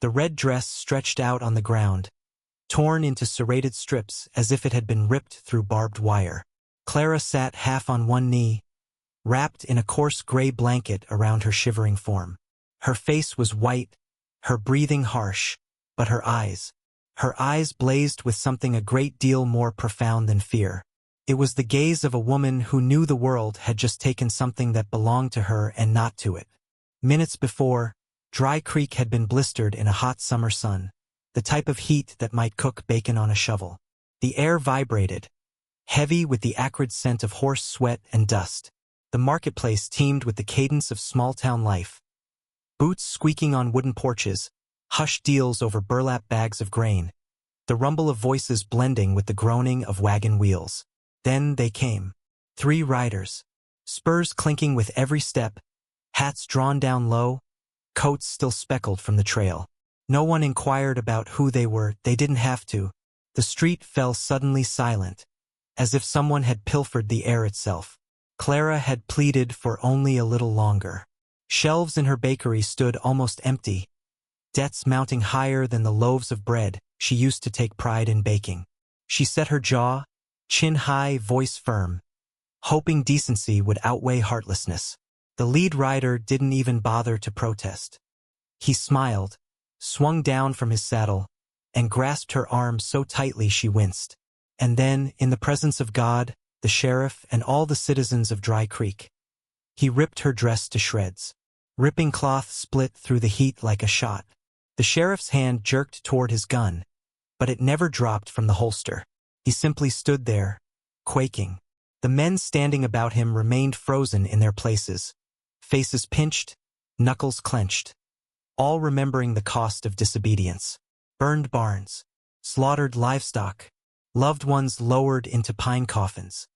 The red dress stretched out on the ground, torn into serrated strips as if it had been ripped through barbed wire. Clara sat half on one knee, wrapped in a coarse gray blanket around her shivering form. Her face was white, her breathing harsh, but her eyes blazed with something a great deal more profound than fear. It was the gaze of a woman who knew the world had just taken something that belonged to her and not to it. Minutes before, Dry Creek had been blistered in a hot summer sun, the type of heat that might cook bacon on a shovel. The air vibrated, heavy with the acrid scent of horse sweat and dust. The marketplace teemed with the cadence of small-town life. Boots squeaking on wooden porches, hushed deals over burlap bags of grain, the rumble of voices blending with the groaning of wagon wheels. Then they came. 3 riders, spurs clinking with every step, hats drawn down low, coats still speckled from the trail. No one inquired about who they were, they didn't have to. The street fell suddenly silent, as if someone had pilfered the air itself. Clara had pleaded for only a little longer. Shelves in her bakery stood almost empty, debts mounting higher than the loaves of bread she used to take pride in baking. She set her jaw, chin high, voice firm, hoping decency would outweigh heartlessness. The lead rider didn't even bother to protest. He smiled, swung down from his saddle, and grasped her arm so tightly she winced. And then, in the presence of God, the sheriff, and all the citizens of Dry Creek, he ripped her dress to shreds. Ripping cloth split through the heat like a shot. The sheriff's hand jerked toward his gun, but it never dropped from the holster. He simply stood there, quaking. The men standing about him remained frozen in their places, faces pinched, knuckles clenched, all remembering the cost of disobedience. Burned barns, slaughtered livestock, loved ones lowered into pine coffins.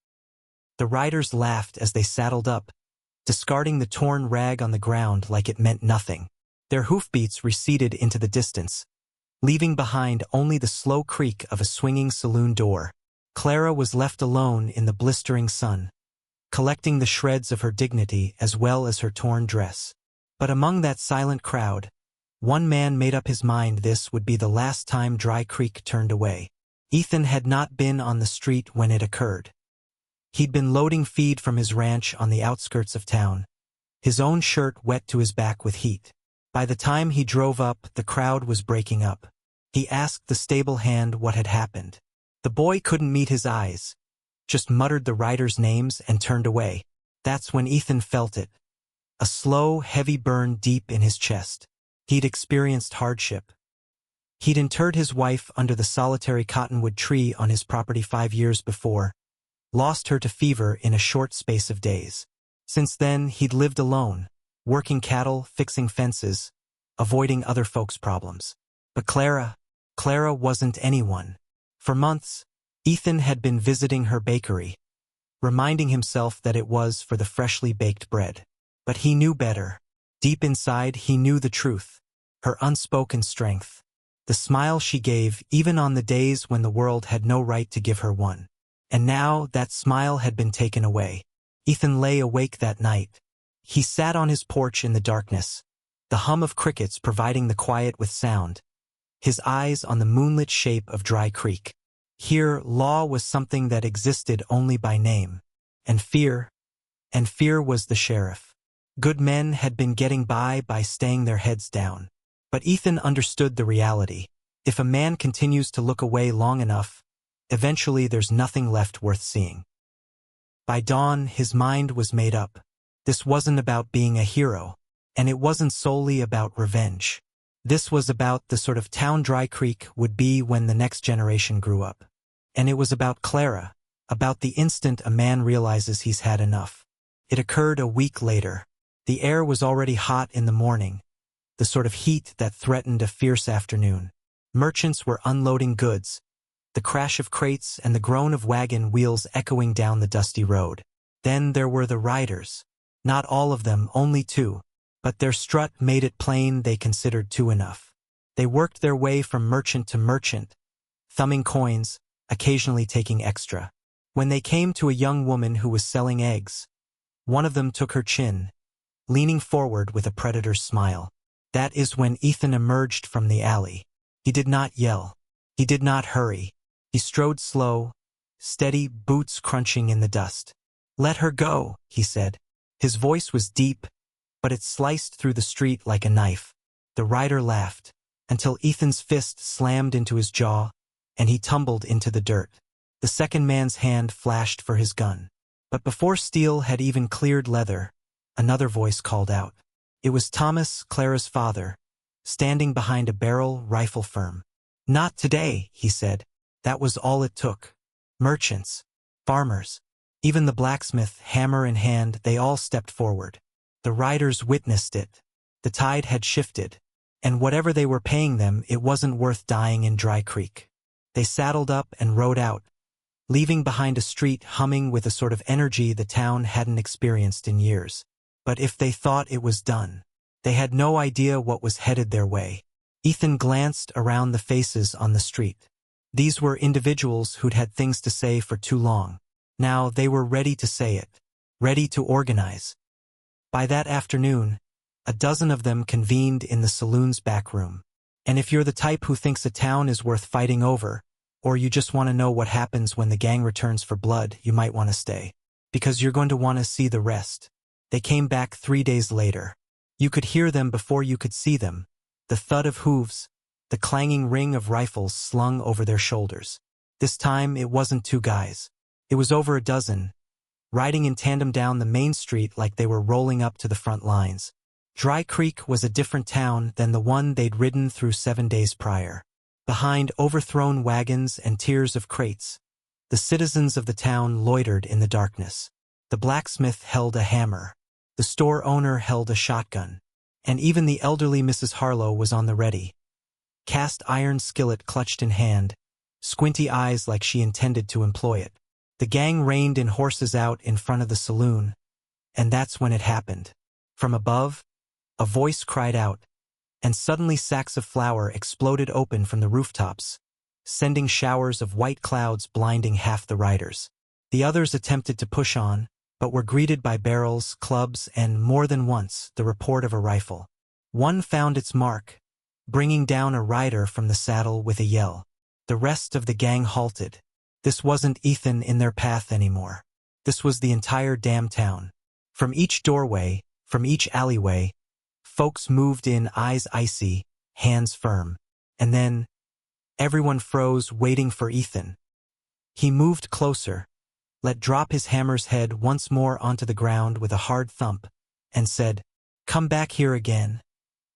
The riders laughed as they saddled up, discarding the torn rag on the ground like it meant nothing. Their hoofbeats receded into the distance, leaving behind only the slow creak of a swinging saloon door. Clara was left alone in the blistering sun, collecting the shreds of her dignity as well as her torn dress. But among that silent crowd, one man made up his mind this would be the last time Dry Creek turned away. Ethan had not been on the street when it occurred. He'd been loading feed from his ranch on the outskirts of town, his own shirt wet to his back with heat. By the time he drove up, the crowd was breaking up. He asked the stable hand what had happened. The boy couldn't meet his eyes, just muttered the riders' names and turned away. That's when Ethan felt it. A slow, heavy burn deep in his chest. He'd experienced hardship. He'd interred his wife under the solitary cottonwood tree on his property 5 years before, lost her to fever in a short space of days. Since then, he'd lived alone, working cattle, fixing fences, avoiding other folks' problems. But Clara wasn't anyone. For months, Ethan had been visiting her bakery, reminding himself that it was for the freshly baked bread. But he knew better. Deep inside, he knew the truth, her unspoken strength, the smile she gave even on the days when the world had no right to give her one. And now that smile had been taken away. Ethan lay awake that night. He sat on his porch in the darkness, the hum of crickets providing the quiet with sound, his eyes on the moonlit shape of Dry Creek. Here, law was something that existed only by name, and fear was the sheriff. Good men had been getting by staying their heads down. But Ethan understood the reality. If a man continues to look away long enough, eventually there's nothing left worth seeing. By dawn, his mind was made up. This wasn't about being a hero, and it wasn't solely about revenge. This was about the sort of town Dry Creek would be when the next generation grew up. And it was about Clara, about the instant a man realizes he's had enough. It occurred a week later. The air was already hot in the morning, the sort of heat that threatened a fierce afternoon. Merchants were unloading goods, the crash of crates and the groan of wagon wheels echoing down the dusty road. Then there were the riders. Not all of them, only 2, but their strut made it plain they considered 2 enough. They worked their way from merchant to merchant, thumbing coins, occasionally taking extra. When they came to a young woman who was selling eggs, one of them took her chin, leaning forward with a predator's smile. That is when Ethan emerged from the alley. He did not yell. He did not hurry. He strode slow, steady, boots crunching in the dust. "Let her go," he said. His voice was deep, but it sliced through the street like a knife. The rider laughed, until Ethan's fist slammed into his jaw, and he tumbled into the dirt. The second man's hand flashed for his gun. But before steel had even cleared leather, another voice called out. It was Thomas, Clara's father, standing behind a barrel rifle firm. "Not today," he said. That was all it took. Merchants, farmers, even the blacksmith, hammer in hand, they all stepped forward. The riders witnessed it. The tide had shifted, and whatever they were paying them, it wasn't worth dying in Dry Creek. They saddled up and rode out, leaving behind a street humming with a sort of energy the town hadn't experienced in years. But if they thought it was done, they had no idea what was headed their way. Ethan glanced around the faces on the street. These were individuals who'd had things to say for too long. Now they were ready to say it, ready to organize. By that afternoon, a dozen of them convened in the saloon's back room. And if you're the type who thinks a town is worth fighting over, or you just want to know what happens when the gang returns for blood, you might want to stay. Because you're going to want to see the rest. They came back 3 days later. You could hear them before you could see them, the thud of hooves, the clanging ring of rifles slung over their shoulders. This time it wasn't 2 guys. It was over a dozen, riding in tandem down the main street like they were rolling up to the front lines. Dry Creek was a different town than the one they'd ridden through 7 days prior. Behind overthrown wagons and tiers of crates, the citizens of the town loitered in the darkness. The blacksmith held a hammer. The store owner held a shotgun. And even the elderly Mrs. Harlow was on the ready. Cast iron skillet clutched in hand, squinty eyes like she intended to employ it. The gang reined in horses out in front of the saloon, and that's when it happened. From above, a voice cried out, and suddenly sacks of flour exploded open from the rooftops, sending showers of white clouds blinding half the riders. The others attempted to push on, but were greeted by barrels, clubs, and, more than once, the report of a rifle. One found its mark, bringing down a rider from the saddle with a yell. The rest of the gang halted. This wasn't Ethan in their path anymore. This was the entire damn town. From each doorway, from each alleyway, folks moved in, eyes icy, hands firm. And then, everyone froze, waiting for Ethan. He moved closer, let drop his hammer's head once more onto the ground with a hard thump, and said, "Come back here again,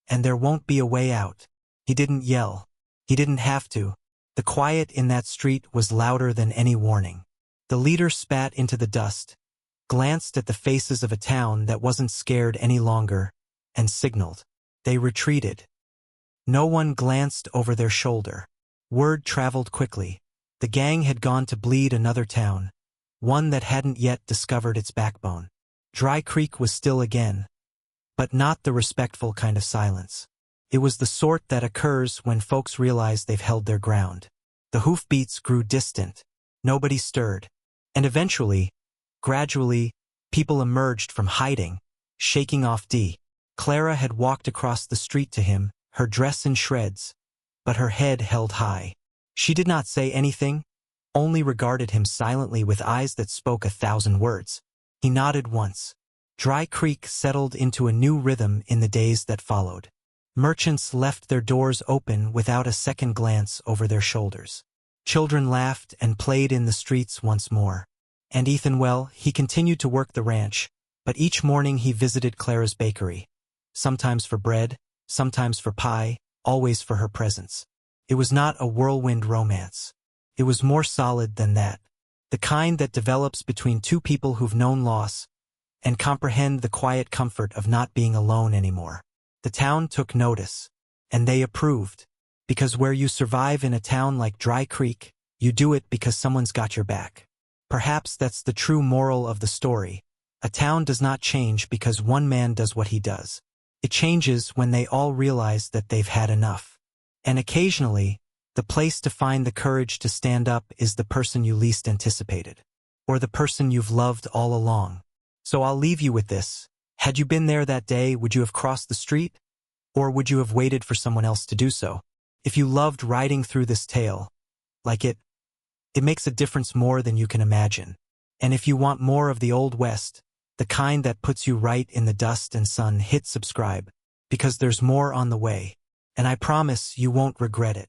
and there won't be a way out." He didn't yell. He didn't have to. The quiet in that street was louder than any warning. The leader spat into the dust, glanced at the faces of a town that wasn't scared any longer, and signaled. They retreated. No one glanced over their shoulder. Word traveled quickly. The gang had gone to bleed another town, one that hadn't yet discovered its backbone. Dry Creek was still again, but not the respectful kind of silence. It was the sort that occurs when folks realize they've held their ground. The hoofbeats grew distant. Nobody stirred. And eventually, gradually, people emerged from hiding, shaking off D. Clara had walked across the street to him, her dress in shreds, but her head held high. She did not say anything, only regarded him silently with eyes that spoke 1,000 words. He nodded once. Dry Creek settled into a new rhythm in the days that followed. Merchants left their doors open without a second glance over their shoulders. Children laughed and played in the streets once more. And Ethan, well, he continued to work the ranch, but each morning he visited Clara's bakery. Sometimes for bread, sometimes for pie, always for her presence. It was not a whirlwind romance. It was more solid than that. The kind that develops between 2 people who've known loss and comprehend the quiet comfort of not being alone anymore. The town took notice, and they approved, because where you survive in a town like Dry Creek, you do it because someone's got your back. Perhaps that's the true moral of the story. A town does not change because one man does what he does. It changes when they all realize that they've had enough. And occasionally, the place to find the courage to stand up is the person you least anticipated, or the person you've loved all along. So I'll leave you with this. Had you been there that day, would you have crossed the street? Or would you have waited for someone else to do so? If you loved riding through this tale, like it makes a difference more than you can imagine. And if you want more of the Old West, the kind that puts you right in the dust and sun, hit subscribe, because there's more on the way, and I promise you won't regret it.